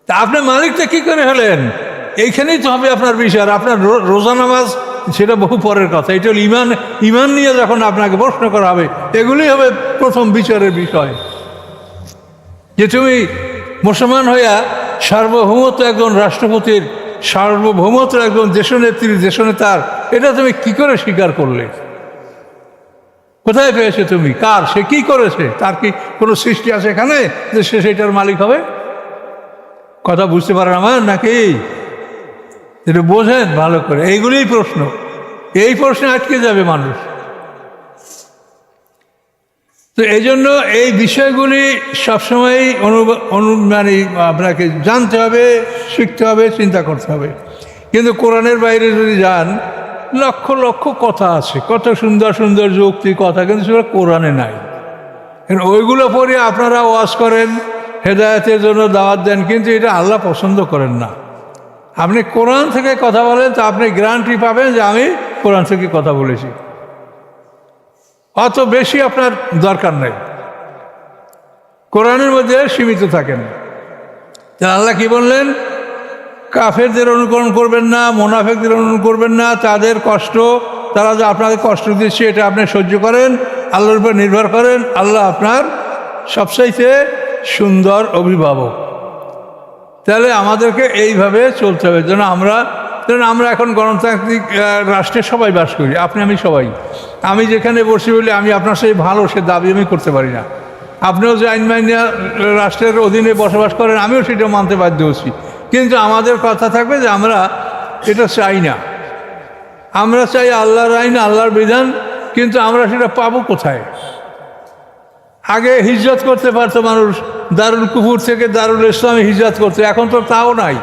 তা আপনি মালিকটা কি করে হলেন? এইখানেই তো হবে আপনার বিচার। আপনার রোজা নামাজ সেটা বহু পরের কথা। এটা হল ইমান। ইমান নিয়ে যখন আপনাকে প্রশ্ন করা হবে, এগুলি হবে প্রথম বিচারের বিষয়। যে তুমি মুসলমান হইয়া সার্বভৌমত্ব একজন রাষ্ট্রপতির, সার্বভৌমত্ব একজন দেশনেত্রী, দেশনেতার, এটা তুমি কি করে স্বীকার করলে? কোথায় পেয়েছে তুমি? কার? সে কি করেছে? তার কি কোনো সৃষ্টি আছে এখানে যে সে সেটার মালিক হবে? কথা বুঝতে পারেন আমার নাকি? এটা বোঝেন ভালো করে। এইগুলিই প্রশ্ন। এই প্রশ্নে আটকে যাবে মানুষ। তো এই জন্য এই বিষয়গুলি সবসময় মানে আপনাকে জানতে হবে, শিখতে হবে, চিন্তা করতে হবে। কিন্তু কোরআনের বাইরে যদি যান, লক্ষ লক্ষ কথা আছে, কত সুন্দর সুন্দর যুক্তি কথা, কিন্তু সেগুলো কোরআনে নাই। ওইগুলো পড়ে আপনারা ওয়াজ করেন, হেদায়েতের জন্য দাওয়াত দেন, কিন্তু এটা আল্লাহ পছন্দ করেন না। আপনি কোরআন থেকে কথা বলেন, তো আপনি গ্যারান্টি পাবেন যে আমি কোরআন থেকে কথা বলেছি। অত বেশি আপনার দরকার নেই, কোরআনের মধ্যে সীমিত থাকেন। আল্লাহ কি বললেন? কাফেরদের অনুকরণ করবেন না, মুনাফিকদের অনুকরণ করবেন না, তাদের কষ্ট, তারা যে আপনাদের কষ্ট দিচ্ছে এটা আপনি সহ্য করেন, আল্লাহর উপর নির্ভর করেন। আল্লাহ আপনার সবচাইতে সুন্দর অভিভাবক। তাহলে আমাদেরকে এইভাবে চলতে হবে। যেন আমরা এখন গণতান্ত্রিক রাষ্ট্রে সবাই বাস করি, আপনি আমি সবাই। আমি যেখানে বসি বলে আমি আপনার সাথে ভালো, সে দাবি আমি করতে পারি না। আপনিও যে আইন মাইনা রাষ্ট্রের অধীনে বসবাস করেন, আমিও সেটা মানতে বাধ্য হচ্ছি। কিন্তু আমাদের কথা থাকবে যে আমরা এটা চাই না, আমরা চাই আল্লাহর আইন, আল্লাহর বিধান। কিন্তু আমরা সেটা পাবো কোথায়? আগে হিজরত করতে পারতো মানুষ, দারুল কুফুর থেকে দারুল ইসলামে হিজরত করতে, এখন তো তাও নাই।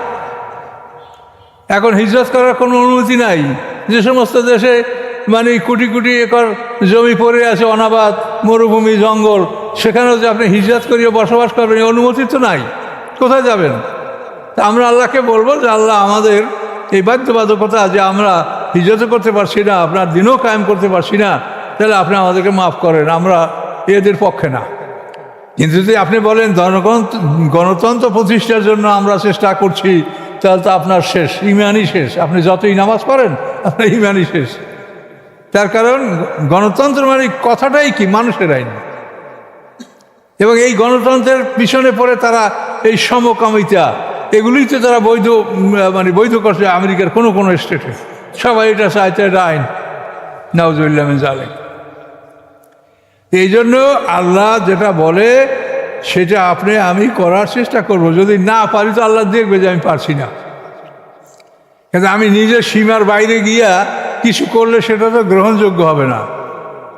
এখন হিজরত করার কোনো অনুমতি নাই। যে সমস্ত দেশে মানে কোটি কোটি একর জমি পড়ে আছে, অনাবাদ, মরুভূমি, জঙ্গল, সেখানেও যে আপনি হিজরত করিয়ে বসবাস করবেন, এই অনুমতি তো নাই। কোথায় যাবেন? তা আমরা আল্লাহকে বলবো যে আল্লাহ আমাদের এই বাধ্যবাধকতা যে আমরা হিজরত করতে পারছি না, আপনার দিনও কায়েম করতে পারছি না, তাহলে আপনি আমাদেরকে মাফ করেন, আমরা এদের পক্ষে না। কিন্তু যদি আপনি বলেন গণতন্ত্র প্রতিষ্ঠার জন্য আমরা চেষ্টা করছি, তাহলে তো আপনার শেষ, ইমানই শেষ। আপনি যতই নামাজ পড়েন, আপনার ইমানই শেষ। তার কারণ গণতন্ত্র মানে কথাটাই কি, মানুষের আইন। এবং এই গণতন্ত্রের পিছনে পড়ে তারা এই সমকামিতা, এগুলিই তো তারা বৈধ করছে আমেরিকার কোনো স্টেটে। সবাই এটা চাইতে, এটা আইন। নাউজুবিল্লাহ মিন যালিক। এই জন্য আল্লাহ যেটা বলে সেটা আমি করার চেষ্টা করব। যদি না পারি তো আল্লাহ দেখবে যে আমি পারছি না। কিন্তু আমি নিজের সীমার বাইরে গিয়া কিছু করলে সেটা তো গ্রহণযোগ্য হবে না।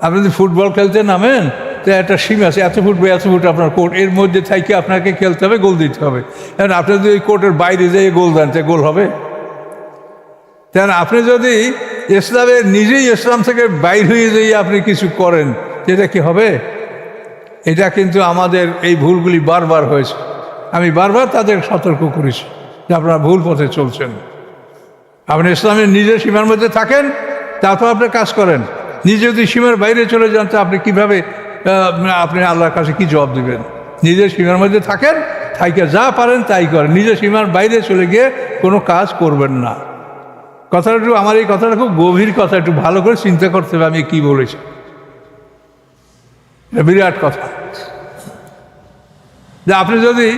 আপনি যদি ফুটবল খেলতে নামেন তো একটা সীমা আছে, এত ফুট বা এত ফুট আপনার কোর্ট, এর মধ্যে থেকে আপনাকে খেলতে হবে, গোল দিতে হবে। কারণ আপনি যদি ওই কোর্টের বাইরে যেয়ে গোল দেন, তো গোল হবে? কারণ আপনি যদি নিজেই ইসলাম থেকে বাইর হয়ে যেয়ে আপনি কিছু করেন, এটা কি হবে? এটা কিন্তু আমাদের এই ভুলগুলি বারবার হয়েছে। আমি বারবার তাদের সতর্ক করেছি যে আপনারা ভুল পথে চলছেন। আপনি ইসলামের নিজের সীমার মধ্যে থাকেন, তারপর আপনি কাজ করেন। নিজে যদি সীমার বাইরে চলে যান তো আপনি কীভাবে আপনি আল্লাহর কাছে কি জবাব দেবেন? নিজের সীমার মধ্যে থাকেন, থাইকে যা পারেন তাই করেন। নিজের সীমার বাইরে চলে গিয়ে কোনো কাজ করবেন না। কথাটা একটু, আমার এই কথাটা খুব গভীর কথা, একটু ভালো করে চিন্তা করতে হবে আমি কি বলেছি। বিরাট কথা যে আপনি যদি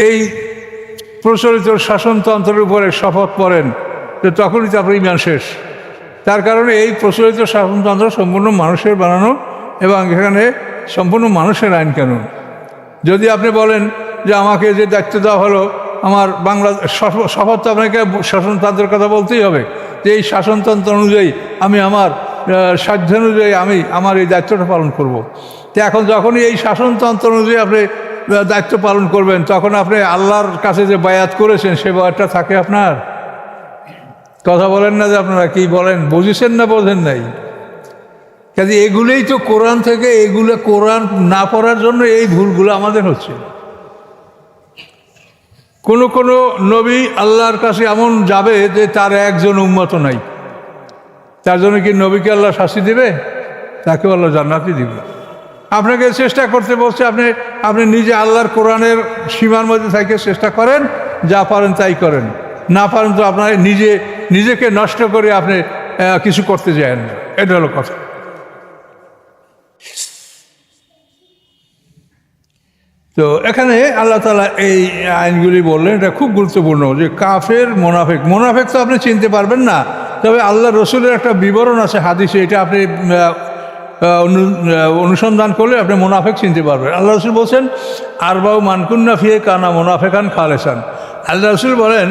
এই প্রচলিত শাসনতন্ত্রের উপরে শপথ করেন তো তখনই তো আপনার ইমান শেষ। তার কারণে এই প্রচলিত শাসনতন্ত্র সম্পূর্ণ মানুষের বানানো এবং এখানে সম্পূর্ণ মানুষের আইন কানুন। যদি আপনি বলেন যে আমাকে যে দায়িত্ব দেওয়া হলো, আমার শপথ তো আপনাকে শাসনতন্ত্রের কথা বলতেই হবে যে এই শাসনতন্ত্র অনুযায়ী আমি আমার সাধ্য অনুযায়ী আমি আমার এই দায়িত্বটা পালন করব। তো এখন যখনই এই শাসনতন্ত্র অনুযায়ী আপনি দায়িত্ব পালন করবেন, তখন আপনি আল্লাহর কাছে যে বায়াত করেছেন সে বায়াতটা থাকে আপনার? কথা বলেন না যে আপনারা কি বলেন, বুঝেছেন না বোঝেন নাই? কাজে এগুলোই তো কোরআন থেকে, এগুলো কোরআন না পড়ার জন্য এই ভুলগুলো আমাদের হচ্ছে। কোনো নবী আল্লাহর কাছে এমন যাবে যে তার একজন উম্মত নাই, তার জন্য কি নবীকে আল্লাহ শাস্তি দেবে? তাকেও আল্লাহ জান্নাতই দিবে। আপনাকে চেষ্টা করতে বলছে, আপনি নিজে আল্লাহর কোরআনের সীমার মধ্যে থেকে চেষ্টা করেন, যা পারেন তাই করেন। না পারেন তো আপনার নিজেকে নষ্ট করে আপনি কিছু করতে যান না। এটা হলো কথা। তো এখানে আল্লাহ তাআলা এই আইনগুলি বললেন, এটা খুব গুরুত্বপূর্ণ যে কাফের মোনাফেক তো আপনি চিনতে পারবেন না, তবে আল্লাহ রসুলের একটা বিবরণ আছে হাদিসে, এটা আপনি অনুসন্ধান করলে আপনি মোনাফেক চিনতে পারবেন। আল্লাহ রসুল বলছেন আরবাউ মানকুন্না ফিয়ে কানা মোনাফেকান খালেসান। আল্লাহ রসুল বলেন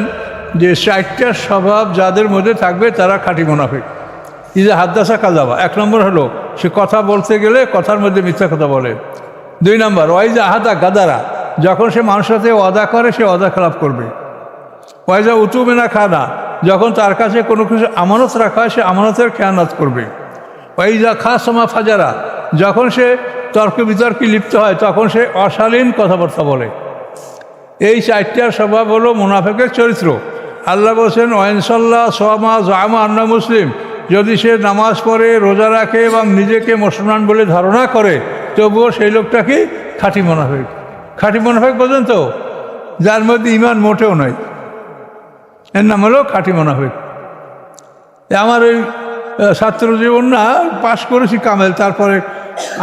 যে 4টা স্বভাব যাদের মধ্যে থাকবে তারা খাঁটি মোনাফেক। ইজা হাদ্দাসা কাযাবা, 1 নম্বর হলো সে কথা বলতে গেলে কথার মধ্যে মিথ্যা কথা বলে। 2 নম্বর ওয়াইজা আহাদা গাদারা, যখন সে মানুষের সাথে ওয়াদা করে সে ওয়াদা খেলাপ করবে। ওয়াইজা উতুমেনা খানা, যখন তার কাছে কোনো কিছু আমানত রাখা হয় সে আমানতের খেয়ানত করবে। ওয়াইজা খাসমা ফাজারা, যখন সে তর্ক বিতর্কে লিপ্ত হয় তখন সে অশালীন কথাবার্তা বলে। এই 4টার স্বভাব হলো মুনাফিকের চরিত্র। আল্লাহ বলছেন ওয়াইনসাল্লাহ সোয়ামা জামা আন্না মুসলিম, যদি সে নামাজ পড়ে, রোজা রাখে এবং নিজেকে মুসলমান বলে ধারণা করে, তবুও সেই লোকটাকে খাঁটি মুনাফিক। খাঁটি মুনাফিক বোঝেন তো, যার মধ্যে ঈমান মোটেও নয়, এর নাম হলো খাঁটি মুনাফিক। আমার ওই ছাত্র জীবন না, পাশ করেছি কামেল, তারপরে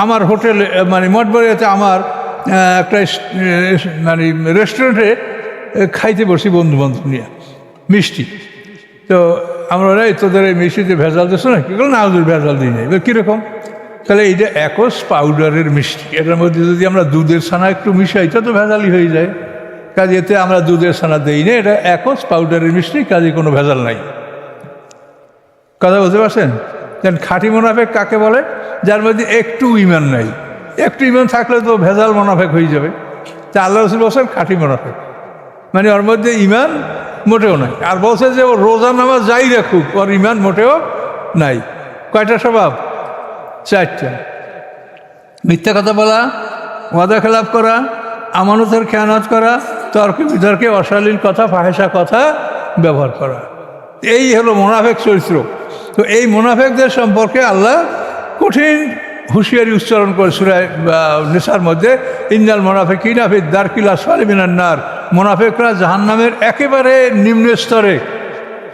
আমার হোটেলে মানে মঠবাড়িয়াতে আমার একটা মানে রেস্টুরেন্টে খাইতে বসি বন্ধু বান্ধব নিয়ে মিষ্টি। তো আমরা তোদের এই মিষ্টিতে ভেজাল দিচ্ছ না, কি করলো না, ওদের ভেজাল দিই নাই। এবার কীরকম? তাহলে এইটা একস পাউডারের মিষ্টি, এটার মধ্যে যদি আমরা দুধের ছানা একটু মিশাই এটা তো ভেজালই হয়ে যায়। কাজে এতে আমরা দুধের ছানা দিই না, এটা একস পাউডারের মিষ্টি, কাজে কোনো ভেজাল নাই। কথা বুঝতে পারছেন? যেন খাঁটি মুনাফেক কাকে বলে? যার মধ্যে একটু ঈমান নাই। একটু ঈমান থাকলে তো ভেজাল মুনাফেক হয়ে যাবে। তা আল্লাহ রাসূল বলছেন খাঁটি মুনাফেক মানে ওর মধ্যে ঈমান মোটেও নাই। আর বলছে যে ও রোজা নামাজ যাই রাখুক, ওর ঈমান মোটেও নাই। কয়টা স্বভাব? 4টা। মিথ্যা কথা বলা, ওয়াদা খেলাপ করা, আমানতের খেয়ানত করা, তর্ক বিতর্কে অশালীন কথা, ফাহেসা কথা ব্যবহার করা। এই হলো মুনাফেক চরিত্র। তো এই মুনাফেকদের সম্পর্কে আল্লাহ কঠিন হুঁশিয়ারি উচ্চারণ করে সূরা নিসার মধ্যে, ইন্নাল মুনাফিকিনা ফি দারকিল আসফালি মিনান নার, মুনাফিকরা জাহান্নামের একেবারে নিম্ন স্তরে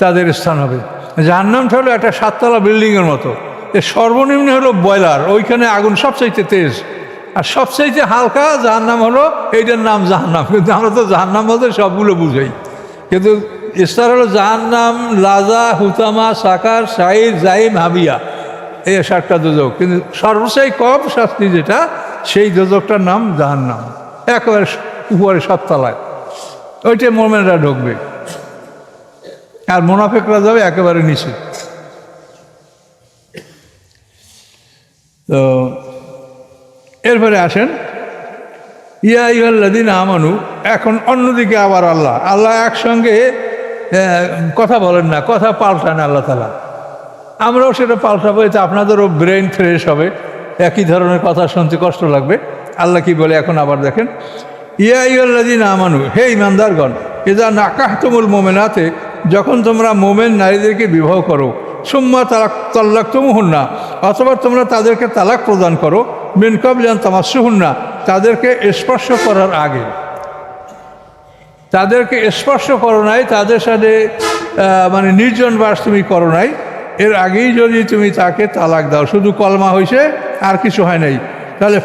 তাদের স্থান হবে। জাহান্নামটা হলো একটা 7 তলা বিল্ডিংয়ের মতো। এর সর্বনিম্ন হলো বয়লার, ওইখানে আগুন সবচাইতে তেজ, আর সবচাইতে হালকা জাহান্নাম হলো, এইটার নাম জাহান্নাম। কিন্তু আমরা তো জাহান্নাম বলতে সবগুলো বুঝাই, কিন্তু ইস্তার হলো জাহান্নাম, লাজা, হুতামা, সাকার, সাইর, জাইম, হাবিয়া, এই 7টা দোজক। কিন্তু সর্বশেষ কম শাস্তি যেটা, সেই দোজকটার নাম জাহান্নাম, একেবারে উপরে 7 তলায়। ওইটাই মোমেনরা ঢুকবে, আর মুনাফিকরা যাবে একেবারে নিচে। তো এরপরে আসেন ইয়া আইয়ুহাল্লাযীনা আমানু। এখন অন্যদিকে আবার আল্লাহ একসঙ্গে কথা বলেন না, কথা পাল্টান আল্লাহ তাআলা। আমরাও সেটা পাল্টাবো, এতে আপনাদেরও ব্রেন ফ্রেশ হবে, একই ধরনের কথা শুনতে কষ্ট লাগবে। আল্লাহ কি বলে এখন আবার দেখেন, ইয়া আইয়ুহাল্লাযীনা আমানু, হে ঈমানদারগণ, ইযা নাকাহতুমুল মুমিনাতে, যখন তোমরা মোমেন নারীদেরকে বিবাহ করো, সুম্মা তাল্লাকতুমুহুন্না, অথবা তোমরা তাদেরকে তালাক প্রদান করো, মিন ক্বাবলি আন তামাসসুহুন্না, তাদেরকে স্পর্শ করার আগে। তাদেরকে স্পর্শ করো নাই, তাদের সাথে মানে নির্জন বাস তুমি করো নাই, এর আগেই যদি তুমি তাকে তালাক দাও, শুধু কলমা হয়েছে আর কিছু হয় নাই, তাহলে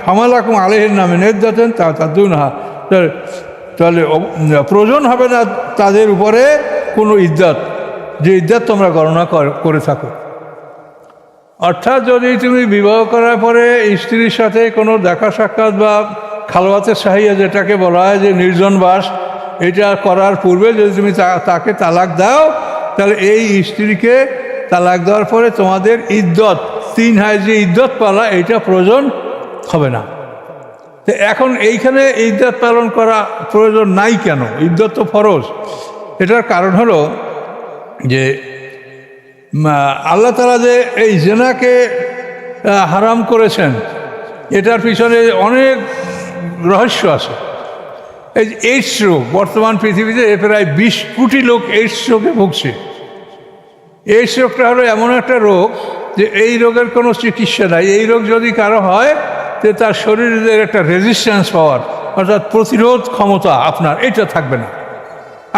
ফামালাকুম আলাইহিন্না মিন ইদ্দাতিন তা'তাদুনহা, তাহলে প্রয়োজন হবে না তাদের উপরে কোনো ইদ্দাত, যে ইদ্দাত তোমরা গণনা করে থাকো। অর্থাৎ যদি তুমি বিবাহ করার পরে স্ত্রীর সাথে কোনো দেখা সাক্ষাৎ বা খালওয়াতের সাহিয়া, যেটাকে বলা হয় যে নির্জন বাস, এটা করার পূর্বে যদি তুমি তাকে তালাক দাও, তাহলে এই স্ত্রীকে তালাক দেওয়ার পরে তোমাদের ইদ্দত, 3 হায় যে ইদ্দত পালা, এটা প্রয়োজন হবে না। তো এখন এইখানে ইদ্দত পালন করা প্রয়োজন নাই কেন? ইদ্দত তো ফরজ। এটার কারণ হলো যে আল্লাহ তাআলা যে এই জিনাকে হারাম করেছেন, এটার পিছনে অনেক রহস্য আছে। এই এইডস রোগ, বর্তমান পৃথিবীতে প্রায় 20 কোটি লোক এইডস রোগে ভুগছে। এইডস রোগটা হলো এমন একটা রোগ যে এই রোগের কোনো চিকিৎসা নাই। এই রোগ যদি কারো হয়, যে তার শরীরের একটা রেজিস্ট্যান্স পাওয়ার, অর্থাৎ প্রতিরোধ ক্ষমতা আপনার এটা থাকবে না।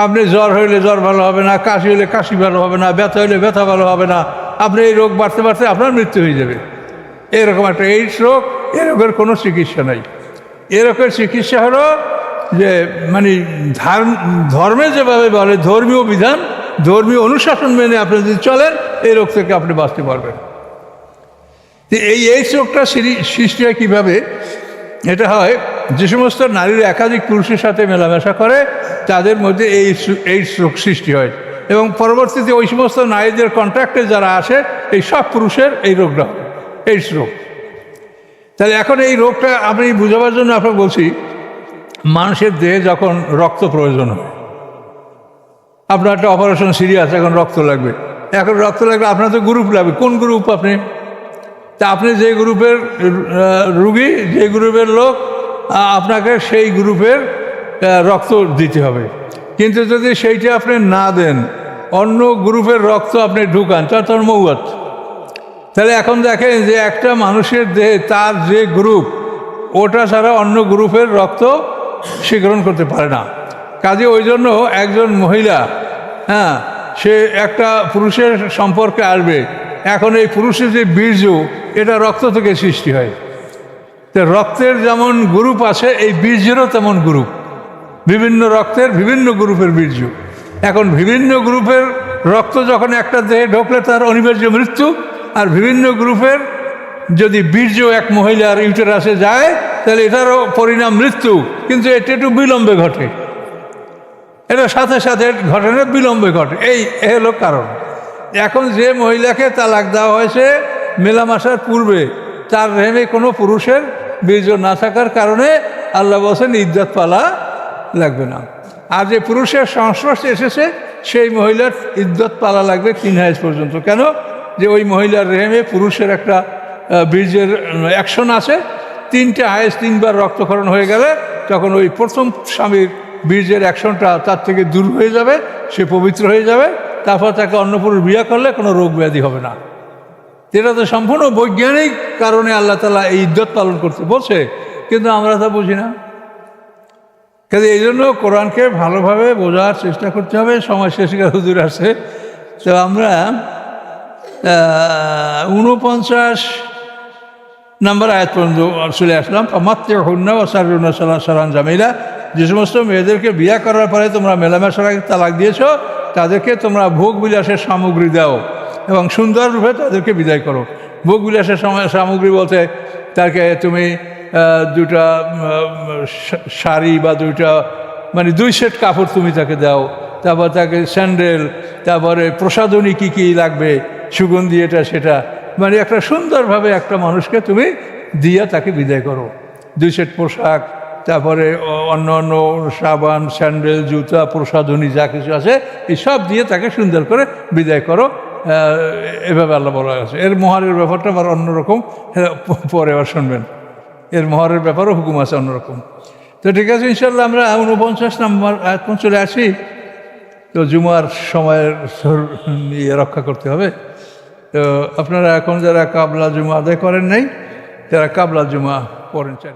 আপনি জ্বর হইলে জ্বর ভালো হবে না, কাশি হইলে কাশি ভালো হবে না, ব্যথা হইলে ব্যথা ভালো হবে না, আপনি এই রোগ বাড়তে বাড়তে আপনার মৃত্যু হয়ে যাবে। এরকম একটা এইডস রোগ, এ রোগের কোনো চিকিৎসা নাই। এ রোগের চিকিৎসা হলো যে মানে ধর্মে যেভাবে বলে, ধর্মীয় বিধান, ধর্মীয় অনুশাসন মেনে আপনি যদি চলেন, এই রোগ থেকে আপনি বাঁচতে পারবেন। তো এই এইডস রোগটা সৃষ্টি হয় কীভাবে? এটা হয় যে সমস্ত নারীরা একাধিক পুরুষের সাথে মেলামেশা করে, তাদের মধ্যে এইডস রোগ সৃষ্টি হয়, এবং পরবর্তীতে ওই সমস্ত নারীদের কন্ট্যাক্টে যারা আসে, এই সব পুরুষের এই রোগটা হয়, এইডস রোগ। তাহলে এখন এই রোগটা আমি বুঝাবার জন্য আপনাকে বলছি, মানুষের দেহে যখন রক্ত প্রয়োজন হয়, আপনার একটা অপারেশন সিরিয়াস, এখন রক্ত লাগবে, এখন রক্ত লাগবে, আপনার তো গ্রুপ লাগবে। কোন গ্রুপ আপনি? তা আপনি যে গ্রুপের রুগী, যে গ্রুপের লোক, আপনাকে সেই গ্রুপের রক্ত দিতে হবে। কিন্তু যদি সেইটা আপনি না দেন, অন্য গ্রুপের রক্ত আপনি ঢুকান, তার মৌয়াত। তাহলে এখন দেখেন যে একটা মানুষের দেহে তার যে গ্রুপ, ওটা ছাড়া অন্য গ্রুপের রক্ত সে গ্রহণ করতে পারে না। কাজে ওই জন্য একজন মহিলা, সে একটা পুরুষের সম্পর্কে আসবে, এখন এই পুরুষের যে বীর্য, এটা রক্ত থেকে সৃষ্টি হয়। তো রক্তের যেমন গ্রুপ আছে, এই বীর্যেরও তেমন গ্রুপ, বিভিন্ন রক্তের বিভিন্ন গ্রুপের বীর্য। এখন বিভিন্ন গ্রুপের রক্ত যখন একটা দেহে ঢোকলে তার অনিবার্য মৃত্যু, আর বিভিন্ন গ্রুপের যদি বীর্য এক মহিলার ইউটেরাসে যায়, তাহলে এটারও পরিণাম মৃত্যু, কিন্তু এটা একটু বিলম্বে ঘটে, এটা সাথে সাথে ঘটে না, বিলম্বে ঘটে। এই হলো কারণ। এখন যে মহিলাকে তালাক দেওয়া হয়েছে মেলামেশার পূর্বে, তার রেমে কোনো পুরুষের বীর্য না থাকার কারণে আল্লাহ বলছেন ইদ্দত পালা লাগবে না। আর যে পুরুষের সংস্পর্শে এসেছে, সেই মহিলার ইদ্দত পালা লাগবে 3 হাইজ পর্যন্ত। কেন? যে ওই মহিলার রেহেমে পুরুষের একটা বীর্যের অ্যাকশন আছে, 3টে হাইজ, 3 বার রক্তক্ষরণ হয়ে গেলে তখন ওই প্রথম স্বামীর বীর্যের অ্যাকশনটা তার থেকে দূর হয়ে যাবে, সে পবিত্র হয়ে যাবে, তারপর তাকে অন্য পুরুষ বিয়ে করলে কোনো রোগ ব্যাধি হবে না। এটা তো সম্পূর্ণ বৈজ্ঞানিক কারণে আল্লাহ তাআলা এই ইদ্দত পালন করতে বলছে, কিন্তু আমরা তা বুঝি না। কাজে এই জন্য কোরআনকে ভালোভাবে বোঝার চেষ্টা করতে হবে। সময় শেষ করে হুজুর আসছে, তো আমরা 49 নম্বর আয়াত পর্যন্ত চলে আসলাম। মাত্র হুন্না ও সারুন্না সাল্লাহ সালাম জামিলা, যে সমস্ত মেয়েদেরকে বিয়ে করার পরে তোমরা মেলামেশার আগে তালাক দিয়েছ, তাদেরকে তোমরা ভোগ বিলাসের সামগ্রী দাও এবং সুন্দররূপে তাদেরকে বিদায় করো। ভোগ বিলাসের সামগ্রী বলতে তাকে তুমি দুটা শাড়ি বা মানে 2 সেট কাপড় তুমি তাকে দাও, তারপর তাকে স্যান্ডেল, তারপরে প্রসাধনী কী কী লাগবে, সুগন্ধি এটা সেটা, মানে একটা সুন্দরভাবে একটা মানুষকে তুমি দিয়া তাকে বিদায় করো। 2 সেট পোশাক, তারপরে অন্য অন্য সাবান, স্যান্ডেল, জুতা, প্রসাধনী যা কিছু আছে এই সব দিয়ে তাকে সুন্দর করে বিদায় করো। এভাবে আল্লাহ বলা আছে। এর মোহরের ব্যাপারটা আবার অন্যরকম, পরে আবার শুনবেন। এর মোহরের ব্যাপারও হুকুম আছে অন্যরকম। তো ঠিক আছে, ইনশাল্লাহ আমরা 49 নম্বর আয়াত চলে আসি। তো জুমার সময়ের রক্ষা করতে হবে। তো আপনারা এখন যারা কাবলা জুমা আদায় করেন নাই, যারা কাবলা জুমা পড়েন চাই।